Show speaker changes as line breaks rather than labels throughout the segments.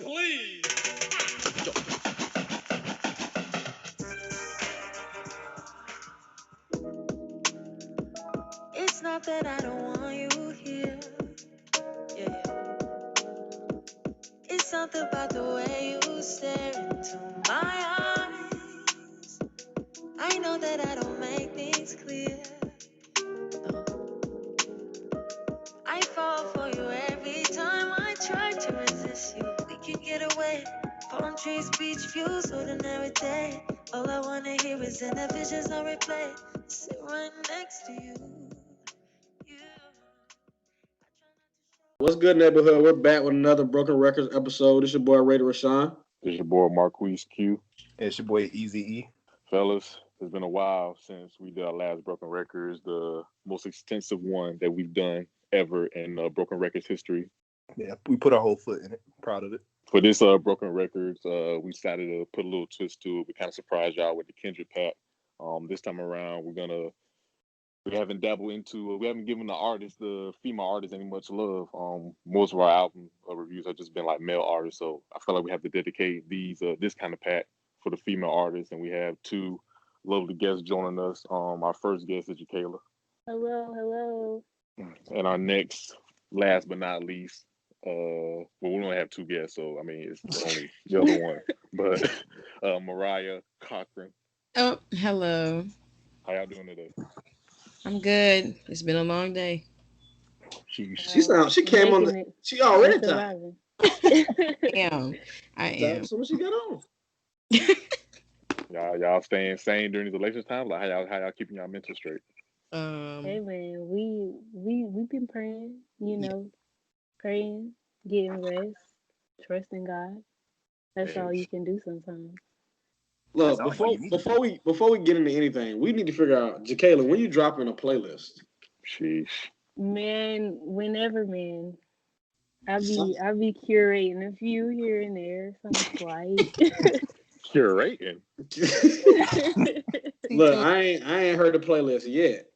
Please.
It's not that I don't want you here. Yeah. It's something about the way you stare into my eyes. I know that I don't make things clear. No. I fall for you every time I try to resist you. We can get away. Palm trees, beach views, ordinary day. All I wanna hear is in the visions on replay. Sit right next to you.
What's good, neighborhood? We're back with another Broken Records episode. It's your boy, Raider Rashawn.
It's your boy, Marquise Q.
It's your boy, Easy E.
Fellas, it's been a while since we did our last Broken Records, the most extensive one that we've done ever in Broken Records history.
Yeah, we put our whole foot in it. Proud of it.
For this Broken Records, we decided to put a little twist to it. We kind of surprised y'all with the Kendrick pack. This time around, we haven't dabbled into, we haven't given the female artists any much love. Most of our album reviews have just been like male artists. So I feel like we have to dedicate this kind of pack for the female artists. And we have two lovely guests joining us. Our first guest is Jacayla.
Hello.
And our next, last but not least, well, we only have two guests, so I mean, it's only the other one. But Mariah Cochran.
Oh, hello.
How y'all doing today?
I'm good. It's been a long day.
She came on the. She already time.
I am.
That's what she got on.
Y'all staying sane during these election times? Like how y'all keeping y'all mental straight?
Hey man, we've been praying, praying, getting rest, trusting God. That's all you can do sometimes.
Look, before we get into anything, we need to figure out, Jacayla, when you dropping a playlist?
Sheesh.
Man, whenever, man. I'll be curating a few here and there, some slight.
Curating.
Look, I ain't heard the playlist yet.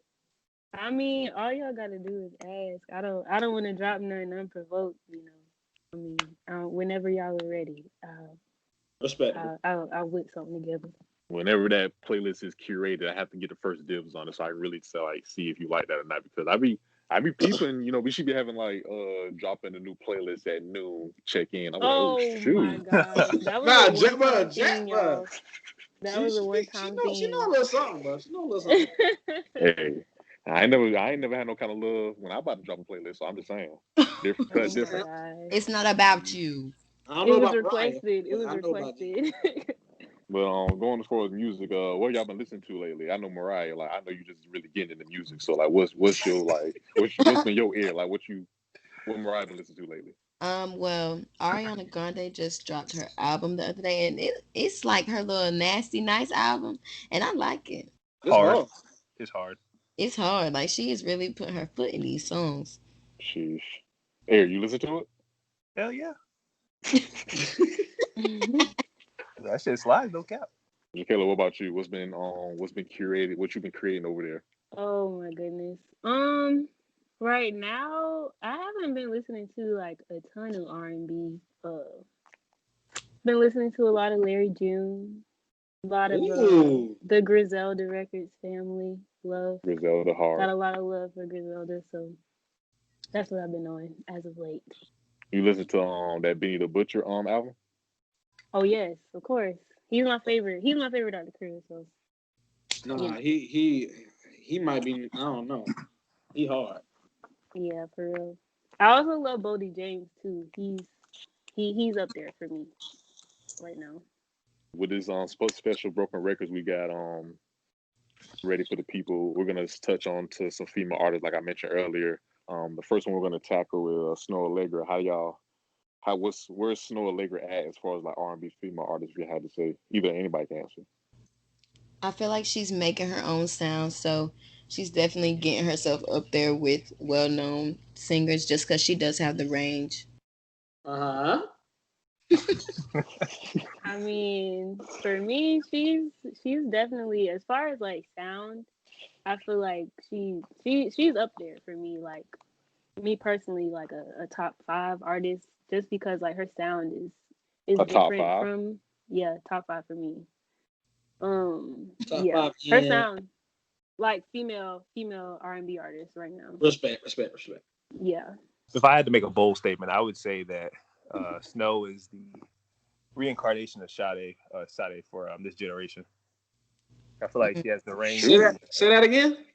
I mean, all y'all gotta do is ask. I don't want to drop nothing unprovoked, I mean, whenever y'all are ready,
Respect.
I'll whip something together.
Whenever that playlist is curated, I have to get the first dibs on it, so I can really see if you like that or not. Because I be peeping. We should be having dropping a new playlist at noon. Check in. I'm like, shoot.
My God, that was a one-time thing, y'all. That was a one-time thing.
She know a little something, bro. She know a little something.
Hey, I ain't never had no kind of love when I'm about to drop a playlist. So I'm just saying, different.
It's not about you.
I don't know about
requested. It was requested.
But going as far as music, what y'all been listening to lately? I know Mariah, I know you just really getting into music. So what's your what's been your ear? What Mariah been listening to lately?
Well, Ariana Grande just dropped her album the other day, and it's like her little Nasty Nice album, and I like it.
It's hard. It's hard.
It's hard. Like, she is really putting her foot in these songs.
Sheesh. Hey, you listen to it?
Hell yeah. That shit slides, no cap.
Jacayla, what about you? What's been curated? What you been creating over there?
Oh my goodness. Right now I haven't been listening to a ton of R&B. Been listening to a lot of Larry June, a lot of the Griselda Records family. Love
Griselda hard.
Got a lot of love for Griselda, so that's what I've been on as of late.
You listen to that Benny the Butcher album?
Oh yes, of course. He's my favorite. He's my favorite Dr. Cruz. So.
Nah, he might be. I don't know. He hard.
Yeah, for real. I also love Bodie James too. He's up there for me right now.
With this special Broken Records, we got ready for the people. We're gonna touch on to some female artists, like I mentioned earlier. The first one we're gonna tackle is Snoh Aalegra. Where's Snoh Aalegra at as far as R&B female artists? If you had to say, either anybody can answer.
I feel like she's making her own sound, so she's definitely getting herself up there with well-known singers, just because she does have the range.
I
mean, for me, she's definitely, as far as sound, I feel like she's up there for me. me personally, like a top 5 artist, just because like her sound is
A top
different
five.
from top 5 for me.
Top
Yeah,
five.
her
Yeah.
sound like female R&B artist right now.
Respect.
Yeah.
If I had to make a bold statement, I would say that Snow is the reincarnation of Sade for this generation. I feel like she has the range.
Say that again.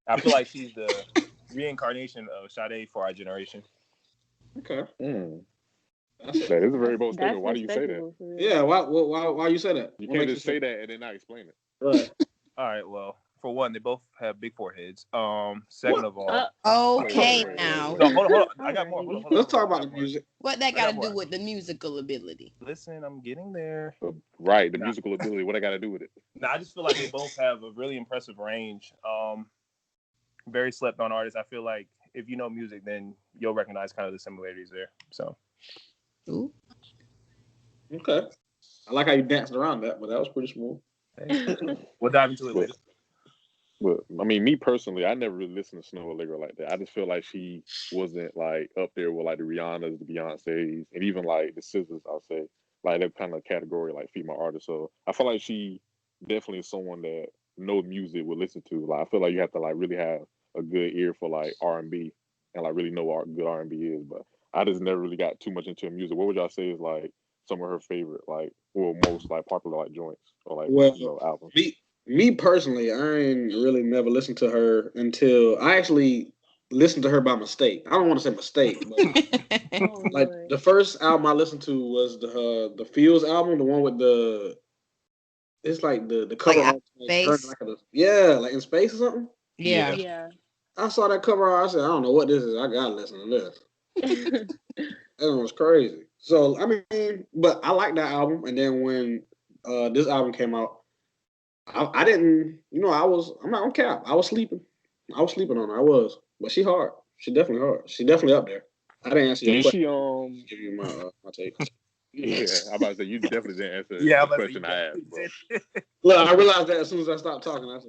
I feel like she's the reincarnation of Sade for our generation.
Okay.
That is a very bold statement. Why do you say that?
respectable for real.
Yeah. Why you say that?
You
What
can't
makes
just say that and then not explain it.
Right.
All right. Well, for one, they both have big foreheads. Second of all,
Okay,
Wait.
now.
no, hold on. I got more. Hold on.
Let's talk about the music.
What that
I
got
got
to do
more.
with the musical ability?
Listen, I'm getting there.
Right, the musical ability. What I got to do with it?
No, I just feel like they both have a really impressive range. Very slept on artists. I feel like if you know music, then you'll recognize kind of the similarities there. So,
Ooh.
Okay. I like how you danced around that, but that was pretty smooth.
we'll dive into it later.
But I mean, me personally, I never really listened to Snow Allegra like that. I just feel like she wasn't like up there with like the Rihannas, the Beyonces, and even like the SZAs. I'll say like that kind of category, like female artists. So I feel like she definitely is someone that no music would listen to. Like I feel like you have to like really have a good ear for like R&B and like really know what good R&B is. But I just never really got too much into her music. What would y'all say is like some of her favorite, like or most like popular like joints or like albums?
Me personally, I ain't really never listened to her until I actually listened to her by mistake. I don't want to say mistake, but like the first album I listened to was the Fields album, the one with it's like the cover
Like
art,
space?
like in space or something.
Yeah.
I saw that cover art. I said, I don't know what this is. I gotta listen to this. That was crazy. So I mean, but I like that album. And then when this album came out, I didn't, I'm not on cap. I was sleeping on her. I was, but she hard. She definitely hard. She definitely up there. I didn't answer your question. Give you my take.
Yeah, I'm about to say you definitely didn't answer the question I asked, bro.
Look, I realized that as soon as I stopped talking. I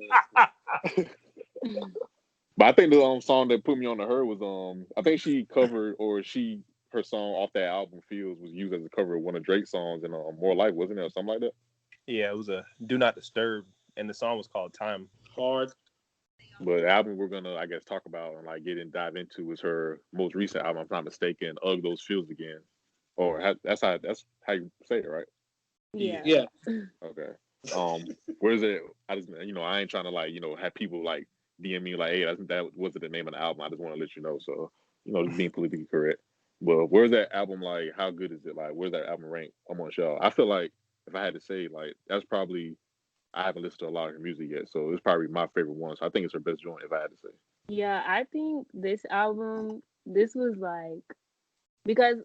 said,
but I think the song that put me on to her was I think she covered her song off that album Fields was used as a cover of one of Drake's songs in More Life, wasn't it, or something like that?
Yeah, it was a Do Not Disturb, and the song was called Time.
Hard.
But the album we're gonna, I guess, talk about and like dive into is her most recent album, if I'm not mistaken, Ugh Those Fields Again. Or that's how you say it, right?
Yeah.
Okay. Where's it? I just I ain't trying to like have people like DM me like, hey, that wasn't the name of the album. I just want to let you know. So just being politically correct. But where's that album like? How good is it? Like, where's that album rank amongst y'all? I feel like if I had to say, like, that's probably I haven't listened to a lot of her music yet, so it's probably my favorite one. So I think it's her best joint if I had to say.
Yeah, I think this album, this was like because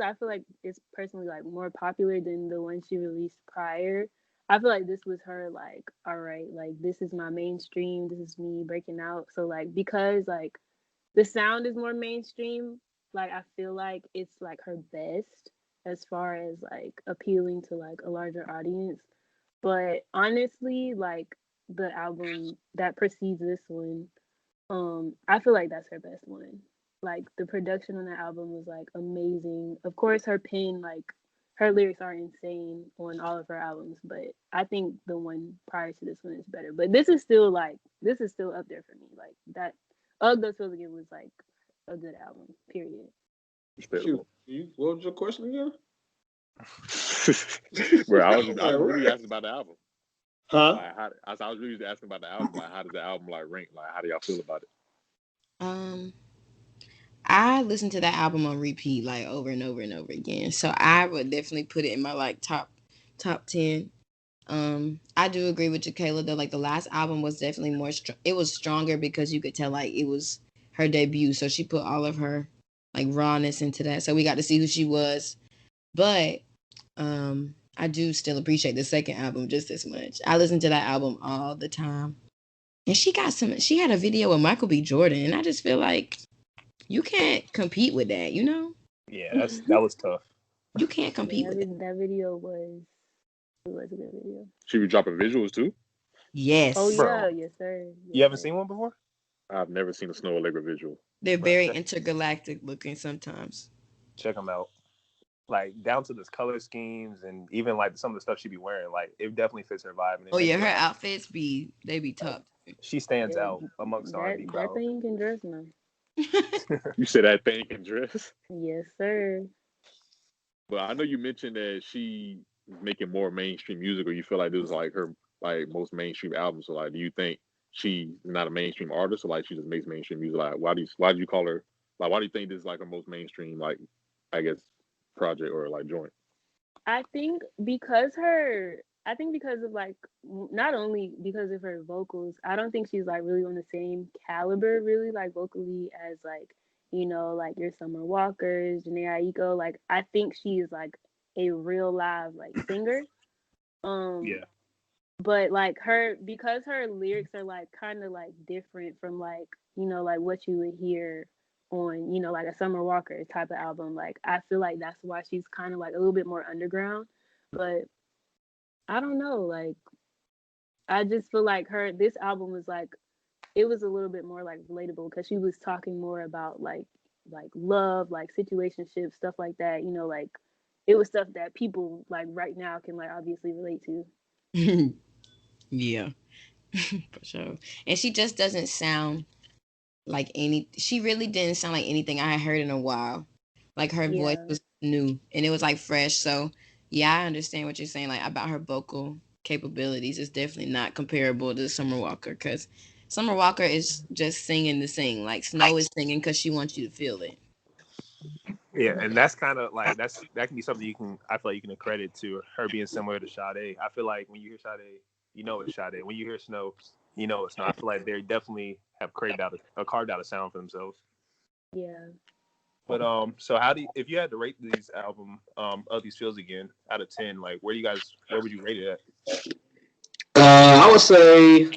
I feel like it's personally like more popular than the one she released prior. I feel like this was her like, all right, like this is my mainstream, this is me breaking out. So like because like the sound is more mainstream, like I feel like it's like her best as far as like appealing to like a larger audience. But honestly, like the album that precedes this one, I feel like that's her best one. Like the production on that album was like amazing. Of course, her pen, like her lyrics are insane on all of her albums, but I think the one prior to this one is better. But this is still up there for me. Like that Ugh Those Feels Again was like a good album, period.
Shoot, what was your question again?
Bro, I was really asking about the album.
Huh?
Like, I was really asking about the album. Like, how does the album like rank? Like, how do y'all feel about it?
I listened to that album on repeat like over and over and over again. So I would definitely put it in my like top 10. I do agree with Jacayla though. Like the last album was definitely more it was stronger because you could tell like it was her debut. So she put all of her like rawness into that. So we got to see who she was. But I do still appreciate the second album just as much. I listen to that album all the time. And she had a video with Michael B. Jordan, and I just feel like you can't compete with that, you know?
Yeah, that was tough.
You can't compete with that.
That video was a good video.
She be dropping visuals too?
Yes.
Oh
Bro.
yeah, yes sir. Yes,
You haven't seen one before?
I've never seen a Snow Allegra visual.
They're
Bro,
very intergalactic looking sometimes.
check them out. Like down to the color schemes and even like some of the stuff she be wearing, like it definitely fits her vibe. And it
Oh yeah,
makes
her
her,
outfits be
like,
top.
she stands
Yeah,
out amongst the R&B
that
crowd.
thing can dress now.
You said that thing can dress,
Yes, sir.
but I know you mentioned that she is making more mainstream music, or you feel like this is like her like most mainstream album. So like, do you think she's not a mainstream artist, or like she just makes mainstream music? Like, why do you call her? Like, why do you think this is like her most mainstream, like, I guess, project or like joint?
I think because of like not only because of her vocals, I don't think she's like really on the same caliber really like vocally as like, like your Summer Walkers, Janae Aiko. Like I think she is like a real live like singer. Um
Yeah,
but like because her lyrics are like kind of like different from like, like what you would hear on, like a Summer Walker type of album. Like I feel like that's why she's kind of like a little bit more underground. But I don't know, like I just feel like this album was like it was a little bit more like relatable because she was talking more about like love, like situationships, stuff like that, like it was stuff that people like right now can like obviously relate to.
Yeah, for sure. And she just doesn't sound like she really didn't sound like anything I had heard in a while. Like her voice
Yeah.
was new and it was like fresh. So yeah, I understand what you're saying, like about her vocal capabilities. It's definitely not comparable to Summer Walker because Summer Walker is just singing to sing. Like Snow is singing because she wants you to feel it.
yeah, and that's kind of like that can be something I feel like you can accredit to her being similar to Sade. I feel like when you hear Sade, you know it's Sade. When you hear Snow, you know it's not. I feel like they definitely have carved out a sound for themselves.
Yeah.
But so if you had to rate these album of these fields again out of 10, like where would you rate it at?
I would say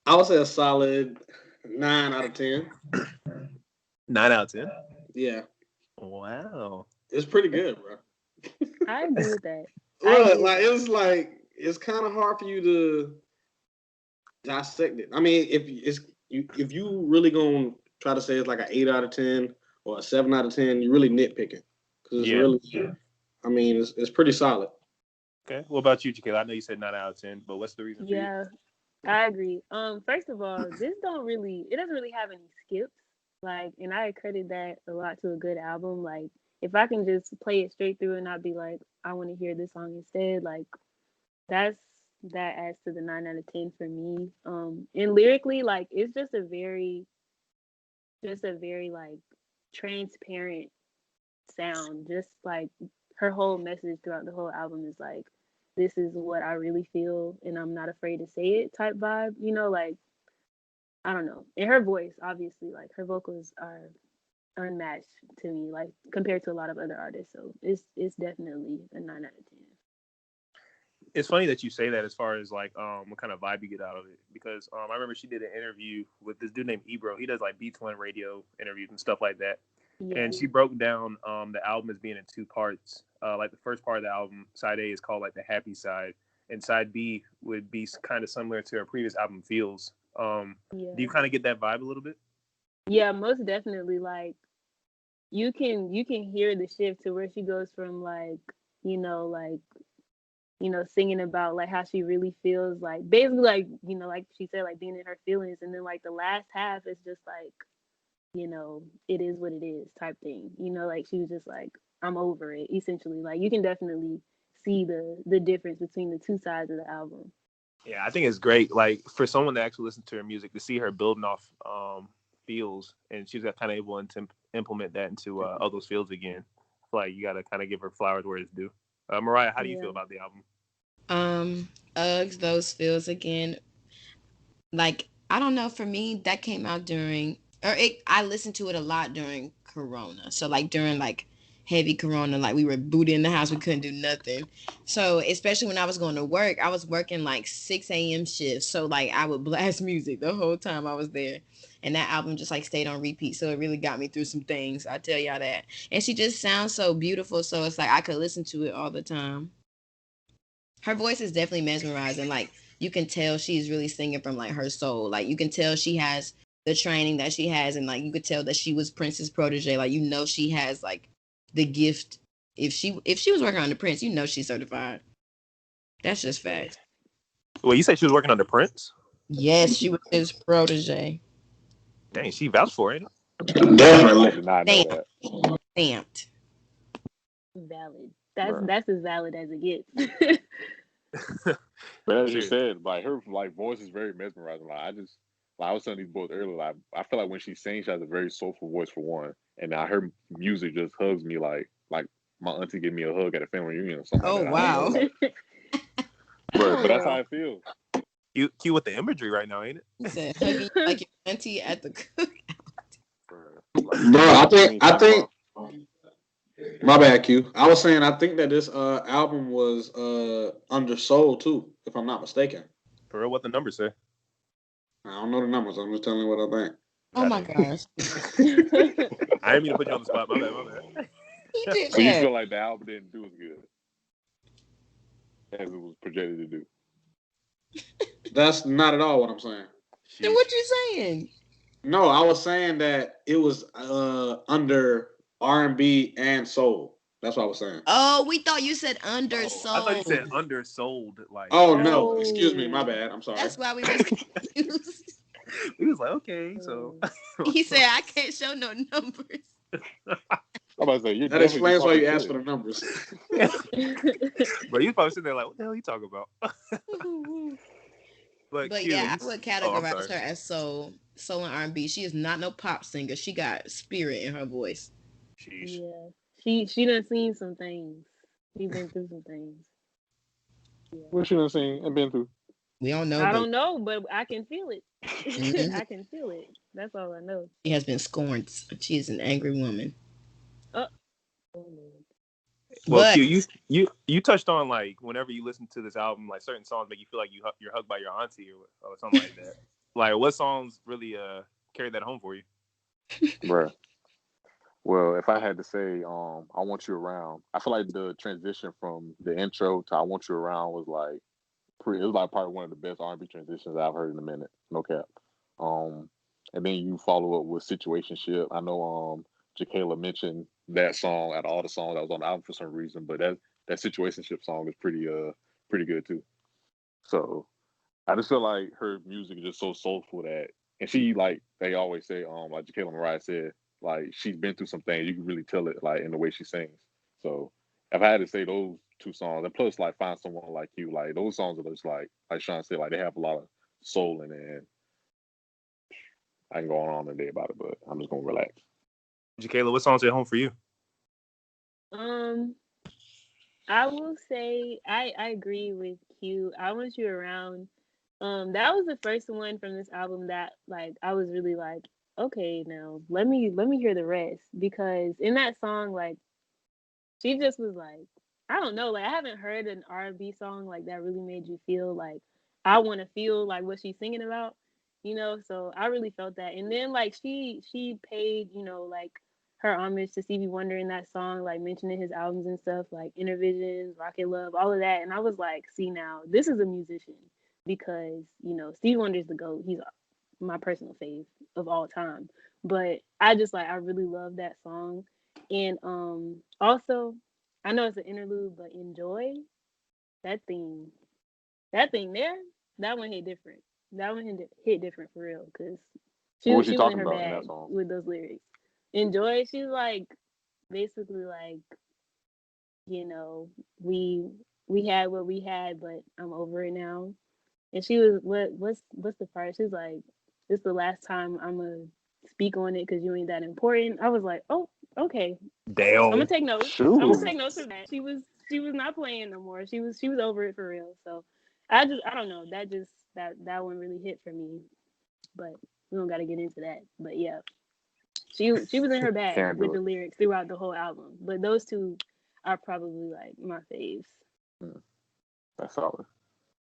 a solid 9 out of 10.
9 out of 10.
Yeah,
Wow.
it's pretty good, bro.
I agree with that.
Look, like it's kind of hard for you to dissect it. I mean, if you really gonna try to say it's like an 8 out of 10 or a 7 out of 10, you're really nitpicking because it's really. I mean, it's pretty solid.
Okay. What about you, Jaquel? I know you said 9 out of 10, but what's the reason for you?
Yeah, I agree. First of all, it doesn't really have any skips. Like, and I credit that a lot to a good album. Like, if I can just play it straight through and not be like, I want to hear this song instead, like that adds to the 9 out of 10 for me. And lyrically, like it's just a very like transparent sound. Just like her whole message throughout the whole album is like, this is what I really feel and I'm not afraid to say it type vibe, like I don't know. And her voice, obviously, like her vocals are unmatched to me, like compared to a lot of other artists. So it's definitely a 9 out of 10.
It's funny that you say that as far as like what kind of vibe you get out of it, because I remember she did an interview with this dude named Ebro. He does like B-Twin radio interviews and stuff like that. Yeah. And she broke down the album as being in two parts. Like the first part of the album, side A, is called like the happy side, and side B would be kind of similar to her previous album, Feels. Do you kind of get that vibe a little bit?
Yeah, most definitely. Like you can hear the shift to where she goes from like, singing about like how she really feels, like basically like, like she said, like being in her feelings, and then like the last half is just like, it is what it is type thing. Like she was just like, I'm over it, essentially. Like you can definitely see the difference between the two sides of the album.
Yeah, I think it's great. Like for someone to actually listen to her music, to see her building off Feels, and she's got kind of able to implement that into All Those Fields again. Like you got to kind of give her flowers where it's due. Mariah, how do you feel about the album?
Uggs, Those Fields again. Like I don't know. For me, that came out I listened to it a lot during Corona. So like during like heavy Corona, like we were booted in the house, we couldn't do nothing. So especially when I was going to work, I was working like 6 a.m. shifts. So like I would blast music the whole time I was there. And that album just like stayed on repeat. So it really got me through some things. I tell y'all that. And she just sounds so beautiful. So it's like I could listen to it all the time. Her voice is definitely mesmerizing. Like you can tell she's really singing from like her soul. Like you can tell she has the training that she has, and like you could tell that she was Prince's protege. Like you know she has like the gift. If she was working on the Prince, you know she's certified. That's just facts.
Well, you said she was working under Prince?
Yes, she was his protege.
Dang, she vouched for it.
Definitely.
I did not know that.
Stamped.
Valid.
Right.
That's as valid as it gets.
But as you
Sure.
said, like her like voice is very mesmerizing. I was telling these boys earlier, like I feel like when she sings, she has a very soulful voice for one, and now her music just hugs me like my auntie gave me a hug at a family reunion or something.
Oh,
like that.
wow.
I don't know, like, but that's how I feel.
Cute with the imagery right now, ain't it?
He said, hugging you like your auntie at the cook.
Bro, I think. My bad, Q. I was saying I think that this album was undersold too, if I'm not mistaken.
For real, what the numbers say?
I don't know the numbers. I'm just telling you what I think.
Oh my gosh.
I didn't mean to put you on the spot. My bad.
He did
So you
that.
feel like the album didn't do as good as it was projected to do?
That's not at all what I'm saying.
Then what you saying?
No, I was saying that it was under R&B and soul. That's what I was saying.
Oh, we thought you said undersold.
I thought you said undersold. Like,
Oh no, excuse me, my bad. I'm sorry.
That's why we were confused.
he was like, okay, so
He said, I can't show no numbers.
I'm about to say,
That explains why you asked for the numbers.
But you probably sitting there like, what the hell are you talking about?
But
Q,
yeah,
you-
I would
Oh, I'm
categorize
sorry.
her as soul and R&B. She is not no pop singer. She got spirit in her voice.
Sheesh.
Yeah. She done seen some things. She's been through some things. Yeah.
What she done seen and been through?
We don't know.
I
but
don't know, but I can feel it.
Mhm.
I can feel it. That's all I know.
She has been scorned. She is an angry woman.
Oh, Lord.
Well,
But
Q, you touched on like whenever you listen to this album, like certain songs make you feel like you're hugged by your auntie or something like that. Like, what songs really carry that home for you?
Bruh. Well, if I had to say, I Want You Around, I feel like the transition from the intro to I Want You Around was like it was like probably one of the best R&B transitions I've heard in a minute, no cap. And then you follow up with Situationship. I know Jakayla mentioned that song out of all the songs that was on the album for some reason, but that Situationship song is pretty good too. So I just feel like her music is just so soulful that, and she, like they always say, like Jakayla Mariah said, like she's been through some things. You can really tell it like in the way she sings. So if I had to say those two songs, and plus like Find Someone Like You, like those songs are just like Sean said, like they have a lot of soul in it. And I can go on all day about it, but I'm just gonna relax.
Jakayla, what songs hit home for you?
I will say I agree with Q. I Want You Around. That was the first one from this album that like I was really like, okay, now let me hear the rest, because in that song, like she just was like, I don't know, like I haven't heard an R&B song like that really made you feel like I want to feel like what she's singing about, so I really felt that. And then like she paid, like her homage to Stevie Wonder in that song, like mentioning his albums and stuff like Inner Visions, Rocket Love, all of that. And I was like, see, now this is a musician, because Stevie Wonder's the GOAT. He's my personal fave of all time. But I just like I really love that song. And also I know it's an interlude, but Enjoy, that thing there, that one hit different. That one hit different for real, because
What was
she
she
was in
talking
her
about in
bag
that song?
with those lyrics. Enjoy, she's like basically like, we had what we had, but I'm over it now. And she was what's the part? She's like, this the last time I'm gonna speak on it because you ain't that important. I was like, oh, okay.
Damn.
I'm gonna take notes.
Shoot.
I'm gonna take notes of that. She was not playing no more. She was over it for real. So I don't know. That one really hit for me. But we don't gotta get into that. But yeah. She was in her bag
Can't
with
do
the
it.
lyrics throughout the whole album. But those two are probably like my faves.
That's solid.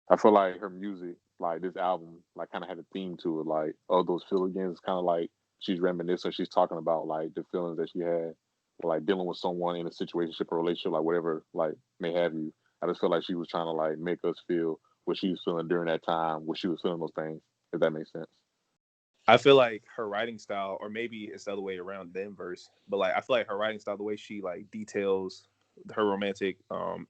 I feel like her music, like this album, like kind of had a theme to it. Like, oh, those feelings, kind of like she's reminiscing. She's talking about like the feelings that she had, like dealing with someone in a situationship or relationship, like whatever, like may have you. I just feel like she was trying to like make us feel what she was feeling during that time, what she was feeling those things, if that makes sense.
I feel like her writing style, or maybe it's the other way around, the inverse. But like, I feel like her writing style, the way she like details her romantic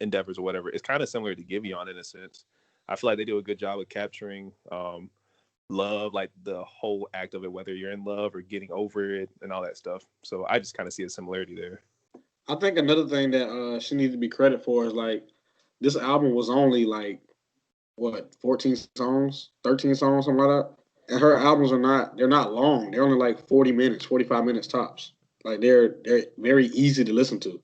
endeavors or whatever, is kind of similar to Giveon in a sense. I feel like they do a good job of capturing love, like the whole act of it, whether you're in love or getting over it and all that stuff. So I just kind of see a similarity there.
I think another thing that she needs to be credit for is like this album was only like what 14 songs, 13 songs, something like that. And her albums they're not long. They're only like 40 minutes, 45 minutes tops. Like they're very easy to listen to.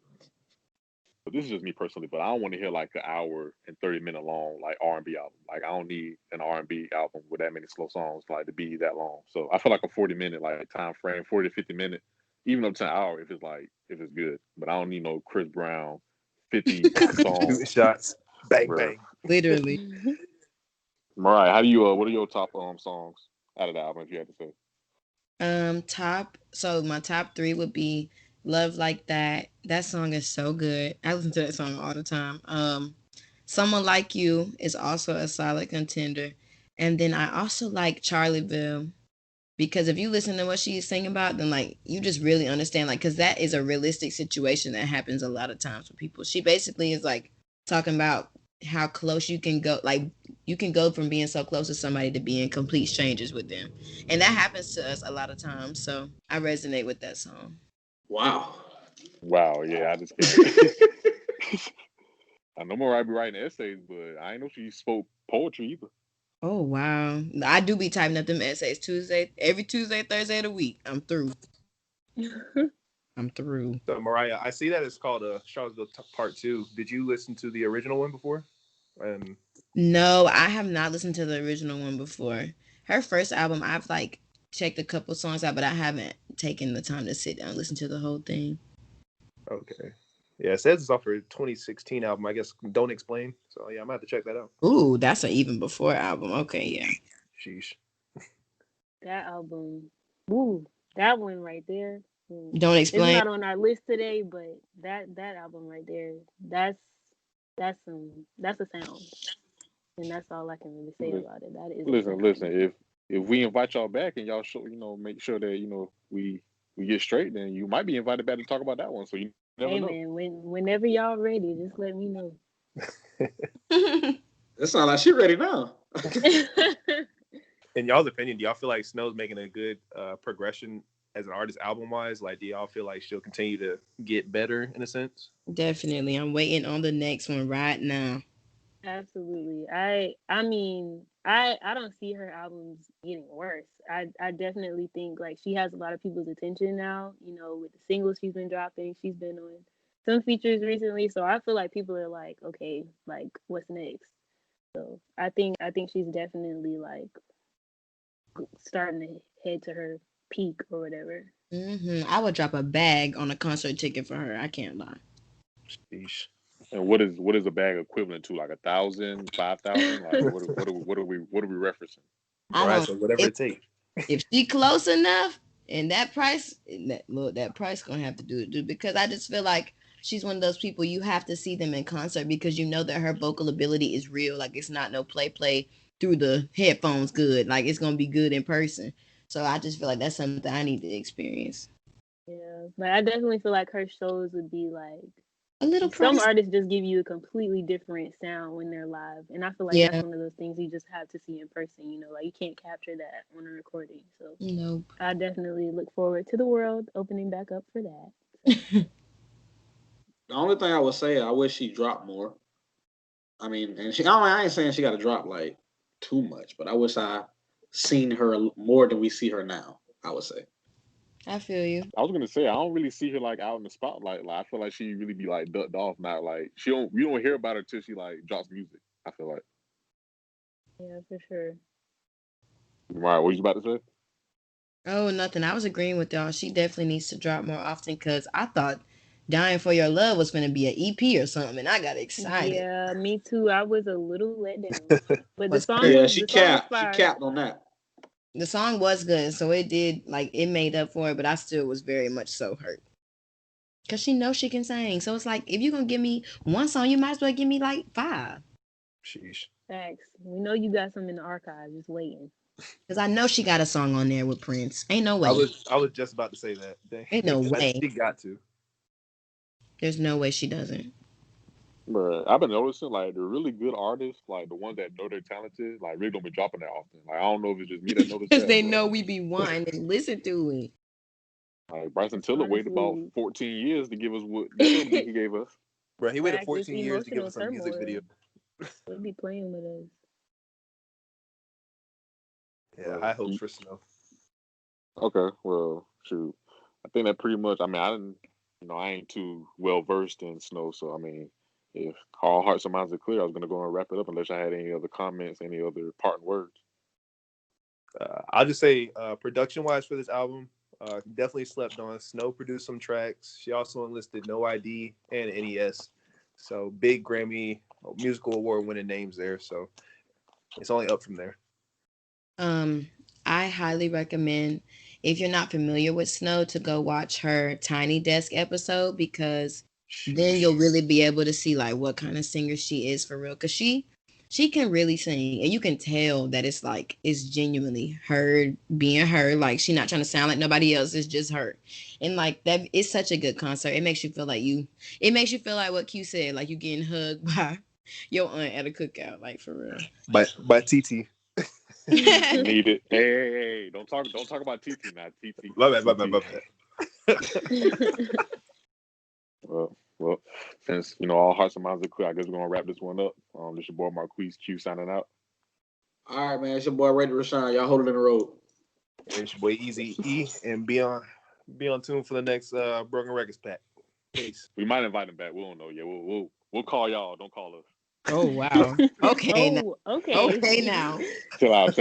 But this is just me personally, but I don't want to hear like an hour and 30-minute long like R&B album. Like I don't need an R&B album with that many slow songs like to be that long. So I feel like a 40-minute like time frame, 40 to 50-minute, even up to an hour if it's good. But I don't need no Chris Brown 50 songs.
Shots, bang
Bruh.
bang.
Literally.
Mariah, how do you what are your top songs out of the album if you had to say?
So my top 3 would be Love Like That. That song is so good. I listen to that song all the time. Someone Like You is also a solid contender. And then I also like Charlieville, because if you listen to what she's singing about, then like you just really understand, like, because that is a realistic situation that happens a lot of times with people. She basically is like talking about how close you can go, like you can go from being so close to somebody to being complete strangers with them, and that happens to us a lot of times. So I resonate with that song.
Wow.
Wow, yeah, I just can't. I know Mariah be writing essays, but I ain't know she spoke poetry either.
Oh wow, I do be typing up them essays every Tuesday, Thursday of the week. I'm through. I'm through.
So Mariah, I see that it's called Charlottesville Part 2. Did you listen to the original one before? And
No, I have not listened to the original one before. Her first album, I've like checked a couple songs out, but I haven't taken the time to sit down and listen to the whole thing.
Okay. Yeah, it says it's off her 2016 album. I guess Don't Explain. So yeah, I might have to check that out.
Ooh, that's an even before album. Okay, yeah.
Sheesh.
That album, ooh, that one right there.
Don't Explain.
It's not on our list today, but that album right there, that's a sound, and that's all I can really say about it. That is
listen. If we invite y'all back and y'all show, make sure that we get straight, then you might be invited back to talk about that one. So you never know.
Man, whenever y'all ready, just let me know.
It sounds like she ready now.
In y'all's opinion, do y'all feel like Snow's making a good progression as an artist album wise? Like, do y'all feel like she'll continue to get better in a sense?
Definitely. I'm waiting on the next one right now.
Absolutely. I mean, I don't see her albums getting worse. I definitely think like she has a lot of people's attention now, with the singles she's been dropping. She's been on some features recently. So I feel like people are like, okay, like what's next? So I think she's definitely like starting to head to her peak or whatever.
I would drop a bag on a concert ticket for her. I can't lie.
Sheesh.
And what is a bag equivalent to? Like 1,000, 5,000? Like what are we referencing?
Right, so whatever it takes.
If she close enough, and that price gonna have to do it, dude. Because I just feel like she's one of those people you have to see them in concert because you know that her vocal ability is real. Like it's not no play through the headphones good. Like it's gonna be good in person. So I just feel like that's something I need to experience.
Yeah, but I definitely feel like her shows would be like
a little
some artists just give you a completely different sound when they're live, and I feel like that's one of those things you just have to see in person. Like you can't capture that on a recording. So
nope.
I definitely look forward to the world opening back up for that.
The only thing I would say, I wish she dropped more. I mean, and I ain't saying she got to drop like too much, but I wish I seen her more than we see her now. I would say.
I feel you.
I was gonna say I don't really see her like out in the spotlight. Like I feel like she really be like ducked off now. Like we don't hear about her till she like drops music. I feel like.
Yeah, for sure.
Right, what you about to say?
Oh, nothing. I was agreeing with y'all. She definitely needs to drop more often because I thought Dying for Your Love was going to be an EP or something, and I got excited.
Yeah, me too. I was a little let down, but the song
she capped on that.
The song was good, so it did, like, it made up for it, but I still was very much so hurt. Because she knows she can sing. So it's like, if you're going to give me one song, you might as well give me, like, 5.
Sheesh.
Facts. We know you got some in the archive, just waiting.
Because I know she got a song on there with Prince. Ain't no way.
I was just about to say that.
Ain't no way.
She got to.
There's no way she doesn't.
But I've been noticing like the really good artists, like the ones that know they're talented, like really don't be dropping that often. Like I don't know if it's just me that noticed
Because
that.
they know we be wanting and listen to it.
Like Bryson Tiller waited about
Honestly.
14 years to give us what he gave us.
Bro, he waited
Fact,
14
it's
years to give us a
emotional
music
turmoil.
video.
They be playing with us.
Yeah, high hopes for Snow.
Okay, well, shoot. I think that pretty much. I mean, I ain't too well versed in Snow, so I mean, if all hearts and minds are clear, I was gonna go and wrap it up unless I had any other comments, any other parting words.
I'll just say, production-wise for this album, definitely slept on. Snow produced some tracks. She also enlisted No ID and NES. So big Grammy musical award winning names there. So it's only up from there.
I highly recommend, if you're not familiar with Snow, to go watch her Tiny Desk episode, because then you'll really be able to see like what kind of singer she is for real. Because she can really sing, and you can tell that it's genuinely her being her. Like, she not trying to sound like nobody else. It's just her. And like that, it's such a good concert. It makes you feel like what Q said, like you getting hugged by your aunt at a cookout, like for real.
By TT.
Need it. Hey, don't talk about TT now. TT.
My bad.
Well, since all hearts and minds are clear, I guess we're gonna wrap this one up. This is your boy Marquise Q signing out.
All right, man. It's your boy Ray Rashawn. Y'all hold it in the road.
It's your boy Easy E, and be on tune for the next Broken Records pack. Peace.
We might invite him back. We don't know yet. We'll call y'all. Don't call us.
Oh wow. Okay.
Okay.
Okay now.
Chill out.